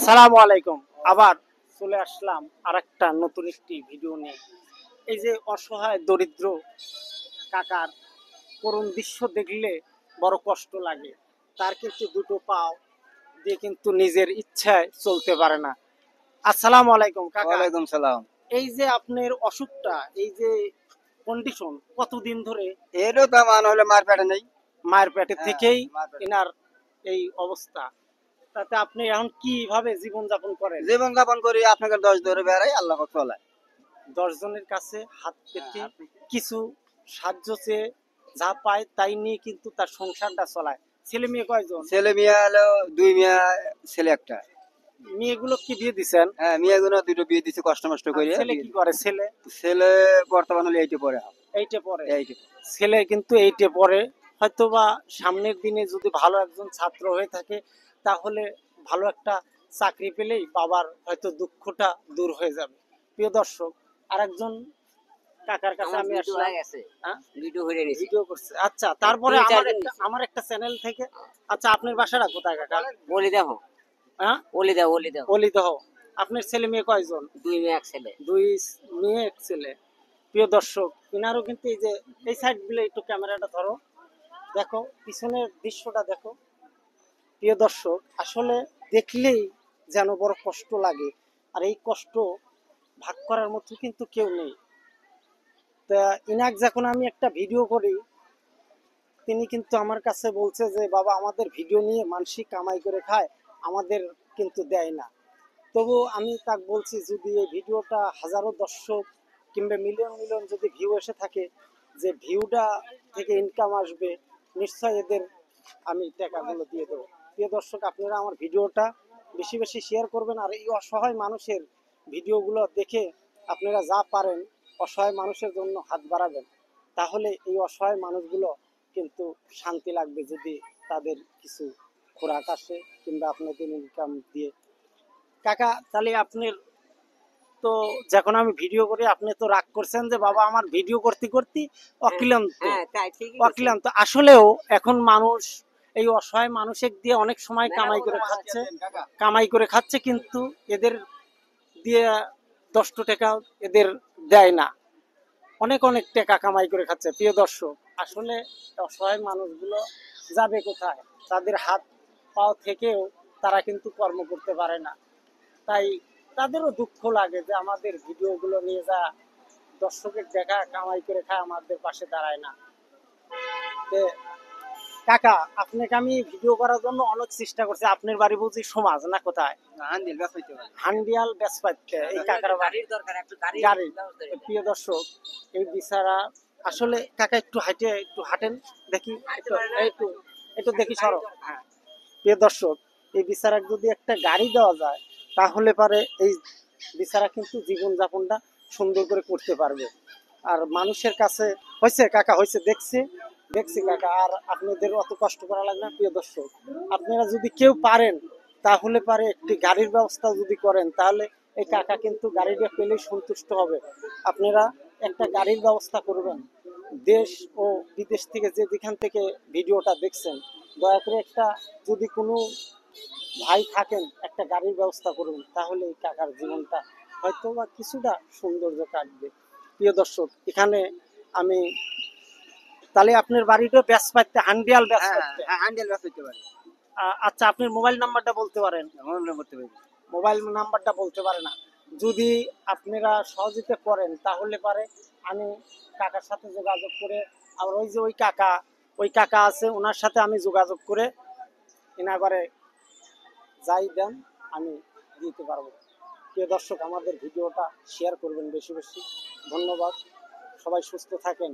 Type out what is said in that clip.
আসসালামু আলাইকুম। আবার চলে আসলাম আরেকটা নতুন একটি ভিডিও নিয়ে। এই যে অসহায় দরিদ্র কাকার করুণ দৃশ্য দেখলে বড় কষ্ট লাগে। তার কিন্তু দুটো পাও দিয়ে কিন্তু নিজের ইচ্ছায় চলতে পারে না। আসসালামু আলাইকুম কাকা। ওয়ালাইকুম সালাম। এই যে আপনার অসুখটা, এই যে কন্ডিশন কতদিন ধরে? এরও তো মান হলে মার পেটে নেই। মায়ের পেটে থেকেই মার পেটে। এনার এই অবস্থা। তাতে আপনি এখন কিভাবে জীবন যাপন করেন? জীবন যাপন করি আপনাকে 10 ধরে বেড়াই আল্লাহ চলায়। 10 জনের কাছে হাত পেতে কিছু সাহায্য চেয়ে যা পায় তাই নিয়ে কিন্তু তার সংসারটা চলায়। ছেলে মেয়ে কয়জন? ছেলে মেয়ে হলো 2 মেয়ে, ছেলে একটা। মেয়েগুলো কি বিয়ে দিছেন? হ্যাঁ, মেয়েগুলো দুটো বিয়ে দিছে কষ্ট মষ্ট করে। ছেলে কি করে? ছেলে ছেলে বর্তমান হলে 8 পড়ে। এইটে পড়ে। 8। ছেলে কিন্তু এইটে পড়ে। হয়তোবা সামনের দিনে যদি ভালো একজন ছাত্র হয়ে থাকে তাহলে ভালো একটা চাকরি পেলেই বাবার হয়তো দুঃখটা দূর হয়ে যাবে। প্রিয় দর্শক, আরেকজন কাকার কাছে আমি আসলাম। হ্যাঁ? ভিডিও করছে। আচ্ছা, তারপরে আমার একটা চ্যানেল থেকে। আচ্ছা, আপনার বাসাটা কোথায় কাকা? বলিদাহ হ্যাঁ, বলিদাহ বলিদাহ অলিদহ। আপনার ছেলে মেয়ে কয়জন? 2 মেয়ে 1 ছেলে। 2 মেয়ে 1 ছেলে। প্রিয় দর্শক, ইনারও কিন্তু এই যে এই সাইড গুলো একটু ক্যামেরাটা ধরো, দেখো পিছনের দৃশ্যটা দেখো। প্রিয় দর্শক, আসলে দেখলেই যেন বড় কষ্ট লাগে। আর এই কষ্ট ভাগ করার মতো কিন্তু কেউ নেই। তা ইনাক যখন আমি একটা ভিডিও করি, তিনি কিন্তু আমার কাছে বলছে যে বাবা আমাদের ভিডিও নিয়ে মানসিক কামাই করে খায়, আমাদের কিন্তু দেয় না। তবু আমি তাকে বলছি যদি এই ভিডিওটা হাজারো দর্শক কিংবা মিলিয়ন মিলিয়ন যদি ভিউ এসে থাকে, যে ভিউটা থেকে ইনকাম আসবে, নিশ্চয় এদের আমি টাকাগুলো দিয়ে দেবো। প্রিয় দর্শক, আপনারা আমার ভিডিওটা বেশি বেশি শেয়ার করবেন আর এই অসহায় মানুষের ভিডিওগুলো দেখে আপনারা যা পারেন অসহায় মানুষের জন্য হাত বাড়াবেন। তাহলে এই অসহায় মানুষগুলো কিন্তু শান্তি লাগবে যদি তাদের কিছু খোরাক আসে কিংবা আপনাদের ইনকাম দিয়ে। কাকা, তাহলে আপনার তো যখন আমি ভিডিও করি আপনি তো রাগ করছেন যে বাবা আমার ভিডিও করতে করতে অক্লান্ত। হ্যাঁ তাই ঠিকই অক্লান্ত আসলেও এখন মানুষ এই অসহায় মানুষের দিয়ে অনেক সময় কামাই করে খাচ্ছে, কামাই করে খাচ্ছে, কিন্তু এদের দিয়ে 10 টাকা এদের দেয় না। অনেক অনেক টাকা কামাই করে খাচ্ছে। প্রিয় দর্শক, আসলে অসহায় মানুষগুলো যাবে কোথায়? তাদের হাত পাও থেকেও তারা কিন্তু কর্ম করতে পারে না। তাই তাদেরও দুঃখ লাগে যে আমাদের ভিডিওগুলো নিয়ে যা দর্শকের দেখা কামাই করে খায়, আমাদের পাশে দাঁড়ায় না। তে কাকা, আপনাকে আমি ভিডিও করার জন্য অনেক চেষ্টা করছি। আপনার বাড়ি বুঝি সমাজ না কোথায়? হান্দিল ব্যাস হইতে পারে। হান্ডিয়াল বেসপাইতে এই কাকার বাড়ি। গাড়ির দরকার একটু গাড়ি গাড়ি। প্রিয় দর্শক, এই বিচারা আসলে কাকা একটু হাঁটে, একটু হাঁটেন দেখি, একটু একটু একটু দেখি সরো। হ্যাঁ, প্রিয় দর্শক, এই বিচারাক যদি একটা গাড়ি দেওয়া যায় তাহলে পারে এই বিচারা কিন্তু জীবন যাপনটা সুন্দর করে করতে পারবে। আর মানুষের কাছে হয়েছে কাকা, হয়েছে দেখছি দেখছি কাকা, আর আপনাদের অত কষ্ট করা লাগে না। প্রিয় দর্শক, আপনারা যদি কেউ পারেন তাহলে পারে একটি গাড়ির ব্যবস্থা যদি করেন তাহলে এই কাকা কিন্তু গাড়িটা পেলেই সন্তুষ্ট হবে। আপনারা একটা গাড়ির ব্যবস্থা করবেন। দেশ ও বিদেশ থেকে যেখান থেকে ভিডিওটা দেখছেন, দয়া করে একটা যদি কোনো ভাই থাকেন একটা গাড়ির ব্যবস্থা করবেন, তাহলে এই কাকার জীবনটা হয়তো বা কিছুটা সৌন্দর্য কাটবে। প্রিয় দর্শক, এখানে আমি তাহলে আপনার বাড়িটা ব্যাস পাইতে হান্ডিয়াল ব্যাস পাইতে। হ্যাঁ, হান্দিল ব্যাস হইতে পারে। আচ্ছা, আপনার মোবাইল নাম্বারটা বলতে পারেন? মনে করতে পারি। মোবাইল নাম্বারটা বলতে পারে না। যদি আপনারা সহযোগিতা করেন তাহলে পারে আমি কাকার সাথে যোগাযোগ করে, আর ওই যে ওই কাকা আছে ওনার সাথে আমি যোগাযোগ করে এনাবারে যাই দেন আমি দিতে পারবো। প্রিয় দর্শক, আমাদের ভিডিওটা শেয়ার করবেন বেশি বেশি। ধন্যবাদ, সবাই সুস্থ থাকেন।